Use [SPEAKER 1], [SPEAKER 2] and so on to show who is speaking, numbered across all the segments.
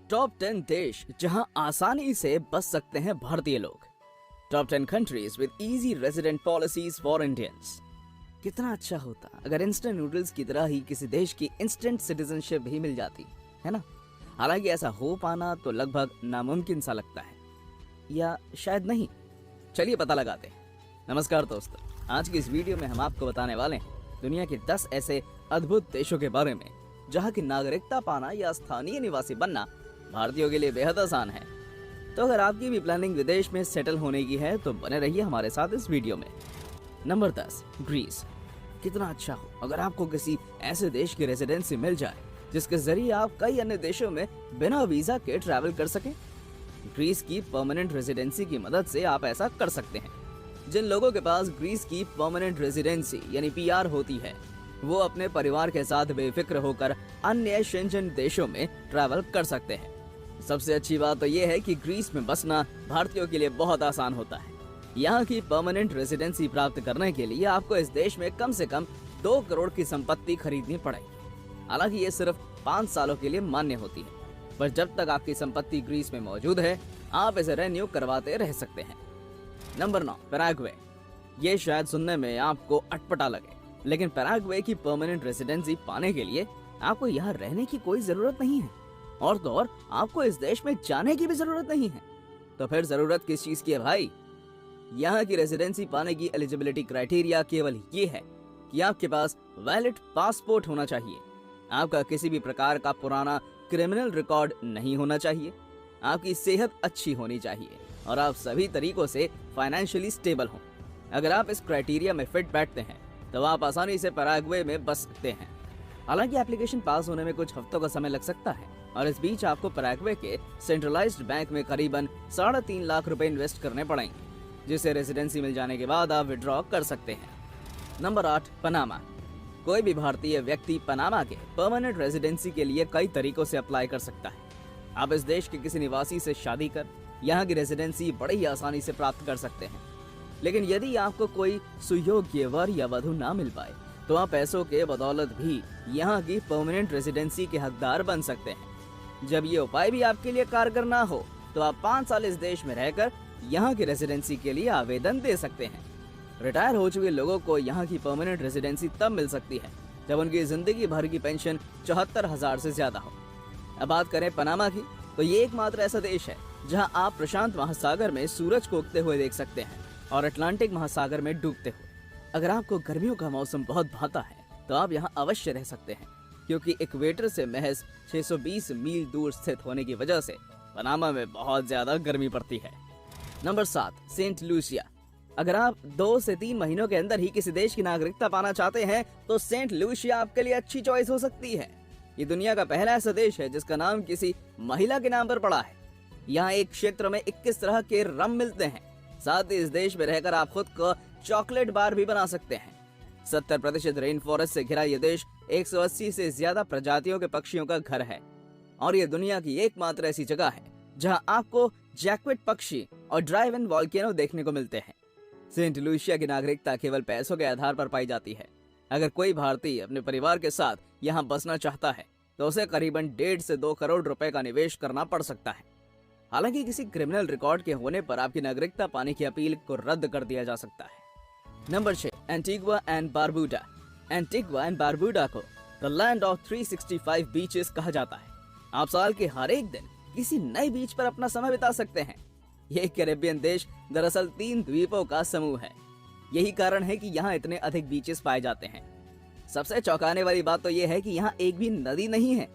[SPEAKER 1] Top 10 देश जहां आसानी से बस सकते हैं भारतीय लोग। Top 10 countries with easy resident policies for Indians. कितना अच्छा होता अगर इंस्टेंट नूडल्स की तरह ही किसी देश की इंस्टेंट सिटीजनशिप भी मिल जाती, है ना। हालांकि ऐसा हो पाना तो लगभग नामुमकिन सा लगता है, या शायद नहीं। चलिए पता लगाते हैं। नमस्कार दोस्तों, आज की इस वीडियो में हम आपको बताने वाले हैं दुनिया के 10 ऐसे अद्भुत देशों के बारे में जहां की नागरिकता पाना या स्थानीय निवासी बनना भारतीयों के लिए बेहद आसान है। तो अगर आपकी भी प्लानिंग विदेश में सेटल होने की है तो बने रहिए हमारे साथ इस वीडियो में। Number 10, Greece. कितना अच्छा हो अगर आपको किसी ऐसे देश की रेजिडेंसी मिल जाए जिसके जरिए आप कई अन्य देशों में बिना वीजा के ट्रैवल कर सकें। ग्रीस की परमानेंट रेजिडेंसी की मदद से आप ऐसा कर सकते हैं। जिन लोगों के पास ग्रीस की परमानेंट रेजिडेंसी यानी पीआर होती है, वो अपने परिवार के साथ बेफिक्र होकर अन्य शेंजन देशों में ट्रैवल कर सकते हैं। सबसे अच्छी बात तो ये है कि ग्रीस में बसना भारतीयों के लिए बहुत आसान होता है। यहाँ की परमानेंट रेजिडेंसी प्राप्त करने के लिए आपको इस देश में कम से कम 2 करोड़ की संपत्ति खरीदनी पड़ेगी। हालांकि ये सिर्फ 5 सालों के लिए मान्य होती है, पर जब तक आपकी संपत्ति ग्रीस में मौजूद है आप इसे रेन्यू करवाते रह सकते हैं। Number 9, Paraguay. ये शायद सुनने में आपको अटपटा लगे, लेकिन पैराग्वे की परमानेंट रेजिडेंसी पाने के लिए आपको यहाँ रहने की कोई जरूरत नहीं है, और तो और आपको इस देश में जाने की भी जरूरत नहीं है। तो फिर जरूरत किस चीज की है भाई? यहाँ की रेजिडेंसी पाने की एलिजिबिलिटी क्राइटेरिया केवल ये है कि आपके पास वैलिड पासपोर्ट होना चाहिए, आपका किसी भी प्रकार का पुराना क्रिमिनल रिकॉर्ड नहीं होना चाहिए, आपकी सेहत अच्छी होनी चाहिए और आप सभी तरीकों से फाइनेंशियली स्टेबल हों। अगर आप इस क्राइटेरिया में फिट बैठते हैं तो आप आसानी से पैराग्वे में बस सकते हैं। हालांकि एप्लीकेशन पास होने में कुछ हफ्तों का समय लग सकता है और इस बीच आपको पैराग्वे के सेंट्रलाइज्ड बैंक में करीबन 3.5 लाख रुपए इन्वेस्ट करने पड़ेंगे, जिसे रेजिडेंसी मिल जाने के बाद आप विड्रॉ कर सकते हैं। Number 8, Panama. कोई भी भारतीय व्यक्ति पनामा के परमानेंट रेजिडेंसी के लिए कई तरीकों से अप्लाई कर सकता है। आप इस देश के किसी निवासी से शादी कर यहाँ की रेजिडेंसी बड़ी ही आसानी से प्राप्त कर सकते हैं। लेकिन यदि आपको कोई सुयोग्य वर या वधु ना मिल पाए तो आप पैसों के बदौलत भी यहाँ की परमानेंट रेजिडेंसी के हकदार बन सकते हैं। जब ये उपाय भी आपके लिए कारगर ना हो तो आप 5 साल इस देश में रहकर यहाँ की रेजिडेंसी के लिए आवेदन दे सकते हैं। रिटायर हो चुके लोगों को यहाँ की परमानेंट रेजिडेंसी तब मिल सकती है जब उनकी जिंदगी भर की पेंशन 74,000 से ज्यादा हो। अब बात करें पनामा की, तो ये एकमात्र ऐसा देश है जहाँ आप प्रशांत महासागर में सूरज को उगते हुए देख सकते हैं और अटलांटिक महासागर में डूबते हुए। अगर आपको गर्मियों का मौसम बहुत भाता है तो आप यहाँ अवश्य रह सकते हैं, क्योंकि इक्वेटर से महज 620 मील दूर स्थित होने की वजह से पनामा में बहुत ज्यादा गर्मी पड़ती है। Number 7, Saint Lucia. अगर आप 2 से 3 महीनों के अंदर ही किसी देश की नागरिकता पाना चाहते हैं तो सेंट लूसिया आपके लिए अच्छी चॉइस हो सकती है। ये दुनिया का पहला ऐसा देश है जिसका नाम किसी महिला के नाम पर पड़ा है। यहाँ एक क्षेत्र में 21 तरह के रम मिलते हैं। साथ ही इस देश में रहकर आप खुद को चॉकलेट बार भी बना सकते हैं। 70% रेन फॉरेस्ट से घिरा ये देश 180 से ज्यादा प्रजातियों के पक्षियों का घर है और ये दुनिया की एकमात्र ऐसी जगह है जहाँ आपको जैक्वेट पक्षी और ड्राइव इन वॉल्केनो देखने को मिलते हैं। सेंट लूसिया की नागरिकता केवल पैसों के आधार पर पाई जाती है। अगर कोई भारतीय अपने परिवार के साथ यहाँ बसना चाहता है तो उसे करीबन 1.5 से 2 करोड़ रुपए का निवेश करना पड़ सकता है। हालांकि किसी क्रिमिनल रिकॉर्ड के होने पर आपकी नागरिकता पाने की अपील को रद्द कर दिया जा सकता है। Number 6, Antigua and Barbuda. Antigua and Barbuda को द लैंड ऑफ 365 बीचेस कहा जाता है। आप साल के हर एक दिन किसी नए बीच पर अपना समय बिता सकते हैं। ये कैरेबियन देश दरअसल 3 द्वीपों का समूह है। यही कारण है कि यहाँ इतने अधिक बीचेस पाए जाते हैं। सबसे चौंकाने वाली बात तो ये है कि यहाँ एक भी नदी नहीं है।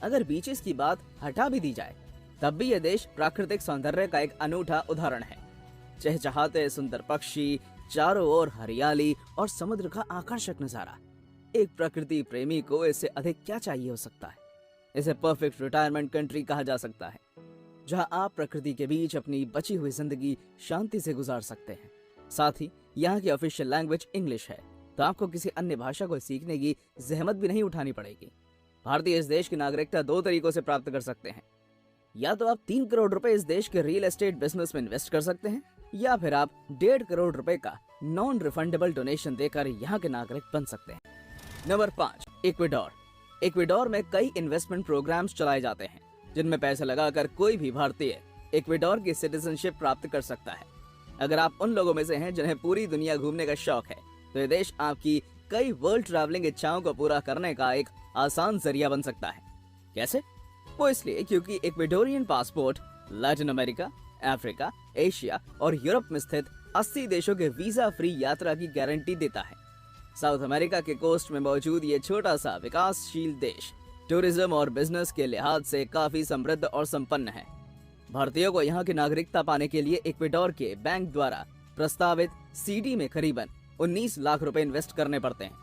[SPEAKER 1] अगर बीचेस की बात हटा भी दी जाए तब भी यह देश प्राकृतिक सौंदर्य का एक अनूठा उदाहरण है। चहचहाते सुंदर पक्षी, चारों ओर हरियाली और समुद्र का आकर्षक नजारा। एक प्रकृति प्रेमी को इससे अधिक क्या चाहिए हो सकता है। इसे परफेक्ट रिटायरमेंट कंट्री कहा जा सकता है, जहां आप प्रकृति के बीच अपनी बची हुई जिंदगी शांति से गुजार सकते हैं। साथ ही यहाँ की ऑफिशियल लैंग्वेज इंग्लिश है, तो आपको किसी अन्य भाषा को सीखने की जहमत भी नहीं उठानी पड़ेगी। भारतीय इस देश की नागरिकता 2 तरीकों से प्राप्त कर सकते हैं। या तो आप 3 करोड़ रुपए इस देश के रियल एस्टेट बिजनेस में इन्वेस्ट कर सकते हैं, या फिर आप 1.5 करोड़ रुपए का नॉन रिफंडेबल डोनेशन देकर यहाँ के नागरिक बन सकते हैं। नंबर 5, इक्वेडोर। इक्वेडोर में कई इन्वेस्टमेंट प्रोग्राम्स चलाए जाते हैं जिनमें पैसे लगाकर कोई भी भारतीय इक्वेडोर की सिटीजनशिप प्राप्त कर सकता है। अगर आप उन लोगों में से हैं जिन्हें पूरी दुनिया घूमने का शौक है, तो ये देश आपकी कई वर्ल्ड ट्रैवलिंग इच्छाओं को पूरा करने का एक आसान जरिया बन सकता है। कैसे? वो इसलिए क्योंकि Ecuadorian passport Latin America, Africa, Asia और यूरोप में स्थित 80 देशों के वीजा फ्री यात्रा की गारंटी देता है। साउथ अमेरिका के कोस्ट में मौजूद ये छोटा सा विकासशील देश टूरिज्म और बिजनेस के लिहाज से काफी समृद्ध और संपन्न है। भारतीयों को यहाँ की नागरिकता पाने के लिए इक्वेडोर के बैंक द्वारा प्रस्तावित सीडी में करीबन 19 लाख रुपए इन्वेस्ट करने पड़ते हैं।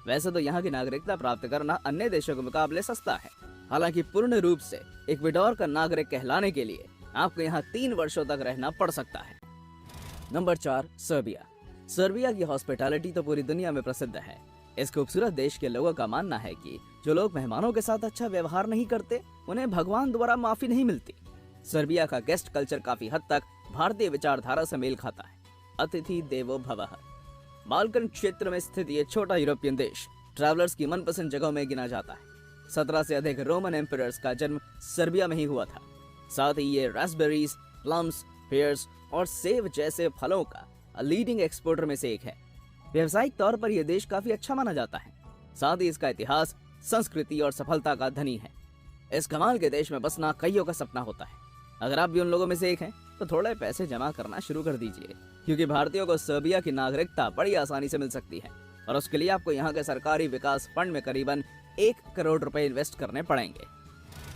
[SPEAKER 1] वैसे तो यहाँ की नागरिकता प्राप्त करना अन्य देशों के मुकाबले सस्ता है। हालांकि पूर्ण रूप से इक्वेडोर का नागरिक कहलाने के लिए आपको यहाँ 3 वर्षों तक रहना पड़ सकता है। Number 4, Serbia. सर्बिया की हॉस्पिटैलिटी तो पूरी दुनिया में प्रसिद्ध है। इस खूबसूरत देश के लोगों का मानना है कि जो लोग मेहमानों के साथ अच्छा व्यवहार नहीं करते, उन्हें भगवान द्वारा माफी नहीं मिलती। सर्बिया का गेस्ट कल्चर काफी हद तक भारतीय विचारधारा से मेल खाता है। अतिथि देवो भवः। बाल्कन क्षेत्र में स्थित ये छोटा यूरोपियन देश ट्रैवलर्स की मनपसंद जगहों में गिना जाता है। 17 से अधिक रोमन एम्परर्स का जन्म सर्बिया में ही हुआ था। साथ ही ये रास्पबेरीज, प्लम्स, पेयर्स और सेब जैसे फलों का लीडिंग एक्सपोर्टर में से एक है। व्यवसायिक तौर पर यह देश काफी अच्छा माना जाता है। साथ ही इसका इतिहास, संस्कृति और सफलता का धनी है। इस कमाल के देश में बसना कईयों का सपना होता है। अगर आप भी उन लोगों में से एक हैं, तो थोड़े पैसे जमा करना शुरू कर दीजिए, क्योंकि भारतीयों को सर्बिया की नागरिकता बड़ी आसानी से मिल सकती है और उसके लिए आपको यहाँ के सरकारी विकास फंड में करीबन 1 करोड़ रुपए इन्वेस्ट करने पड़ेंगे।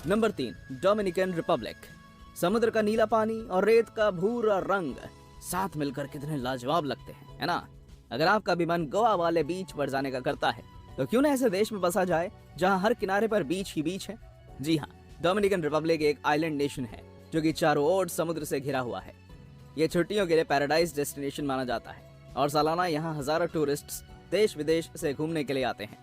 [SPEAKER 1] Number 3, Dominican Republic. समुद्र का नीला पानी और रेत का भूरा रंग साथ मिलकर कितने लाजवाब लगते हैं, है ना? अगर आपका भी मन गोवा वाले बीच पर जाने का करता है, तो क्यों ना ऐसे देश में बसा जाए जहां हर किनारे पर बीच ही बीच है। जी हाँ, डोमिनिकन रिपब्लिक एक आइलैंड नेशन है जो कि चारों ओर समुद्र से घिरा हुआ है। ये छुट्टियों के लिए पैराडाइज डेस्टिनेशन माना जाता है और सालाना यहाँ हजारों टूरिस्ट्स देश विदेश से घूमने के लिए आते हैं।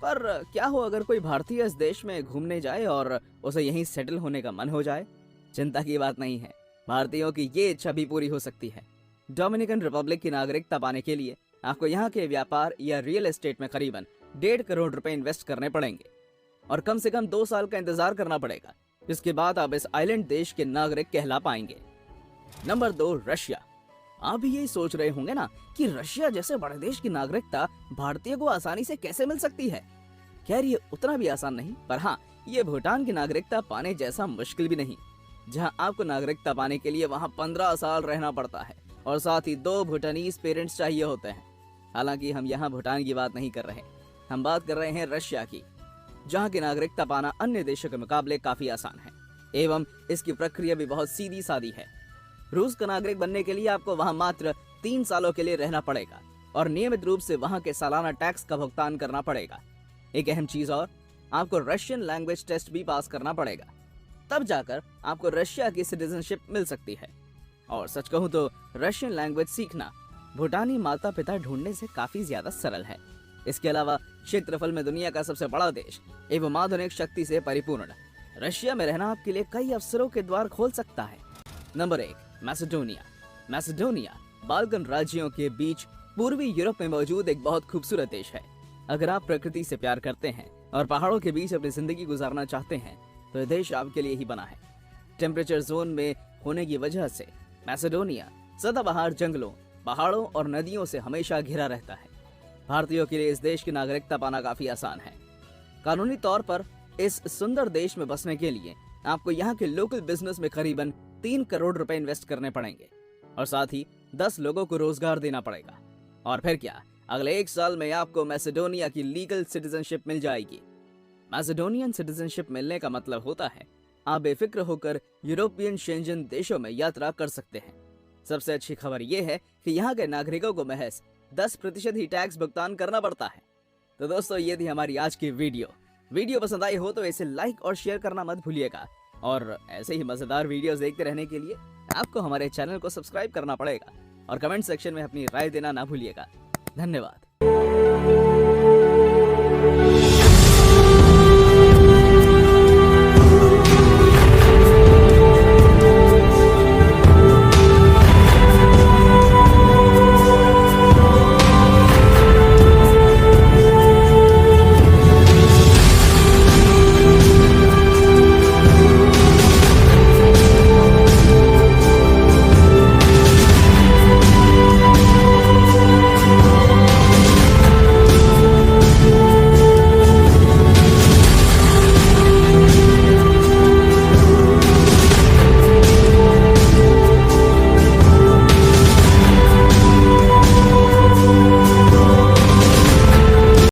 [SPEAKER 1] पर क्या हो अगर कोई भारतीय इस देश में घूमने जाए और उसे यहीं सेटल होने का मन हो जाए? चिंता की बात नहीं है, भारतीयों की ये इच्छा भी पूरी हो सकती है। डोमिनिकन रिपब्लिक की नागरिकता पाने के लिए आपको यहाँ के व्यापार या रियल एस्टेट में करीबन 1.5 करोड़ रुपए इन्वेस्ट करने पड़ेंगे और कम से कम 2 साल का इंतजार करना पड़ेगा। इसके बाद आप इस आइलैंड देश के नागरिक कहला पाएंगे। Number 2, Russia. आप भी यही सोच रहे होंगे ना कि रशिया जैसे बड़े देश की नागरिकता भारतीय को आसानी से कैसे मिल सकती है। खैर ये उतना भी आसान नहीं, पर हाँ, ये भूटान की नागरिकता पाने जैसा मुश्किल भी नहीं, जहां आपको नागरिकता पाने के लिए वहां 15 साल रहना पड़ता है और साथ ही 2 भूटानीज पेरेंट्स चाहिए होते हैं। हालांकि हम यहाँ भूटान की बात नहीं कर रहे, हम बात कर रहे हैं रशिया की, जहाँ की नागरिकता पाना अन्य देशों के मुकाबले काफी आसान है एवं इसकी प्रक्रिया भी बहुत सीधी सादी है। रूस का नागरिक बनने के लिए आपको वहाँ मात्र 3 सालों के लिए रहना पड़ेगा और नियमित रूप से वहाँ के सालाना टैक्स का भुगतान करना पड़ेगा। एक अहम चीज और, आपको रशियन लैंग्वेज टेस्ट भी पास करना पड़ेगा, तब जाकर आपको रशिया की सिटीजनशिप मिल सकती है। और सच कहूँ तो रशियन लैंग्वेज सीखना भूटानी माता पिता ढूंढने से काफी ज्यादा सरल है। इसके अलावा क्षेत्रफल में दुनिया का सबसे बड़ा देश एवं आधुनिक शक्ति से परिपूर्ण रशिया में रहना आपके लिए कई अवसरों के द्वार खोल सकता है। नंबर 1, मैसेडोनिया। मैसेडोनिया बाल्कन राज्यों के बीच पूर्वी यूरोप में मौजूद एक बहुत खूबसूरत देश है। अगर आप प्रकृति से प्यार करते हैं और पहाड़ों के बीच अपनी जिंदगी गुजारना चाहते हैं, तो यह देश आपके लिए ही बना है। टेम्परेचर जोन में होने की वजह से मैसेडोनिया सदाबहार जंगलों, पहाड़ों और नदियों से हमेशा घिरा रहता है। भारतीयों के लिए इस देश की नागरिकता पाना काफी आसान है। कानूनी तौर पर इस सुंदर देश में बसने के लिए आपको यहाँ के लोकल बिजनेस में करीबन 3 करोड़ रुपए इन्वेस्ट करने पड़ेंगे और साथ ही 10 लोगों को रोजगार देना पड़ेगा। और फिर क्या, अगले 1 साल में आपको मैसेडोनिया की लीगल सिटीजनशिप मिल जाएगी। मैसेडोनियन सिटीजनशिप मिलने का मतलब होता है आप बेफिक्र होकर यूरोपियन शेंजन देशों में यात्रा कर सकते हैं। सबसे अच्छी खबर यह है कि यहाँ के नागरिकों को महज 10% ही टैक्स भुगतान करना पड़ता है। तो दोस्तों, ये थी हमारी आज की वीडियो पसंद आई हो तो इसे लाइक और शेयर करना मत भूलिएगा और ऐसे ही मजेदार वीडियोस देखते रहने के लिए आपको हमारे चैनल को सब्सक्राइब करना पड़ेगा और कमेंट सेक्शन में अपनी राय देना ना भूलिएगा। धन्यवाद।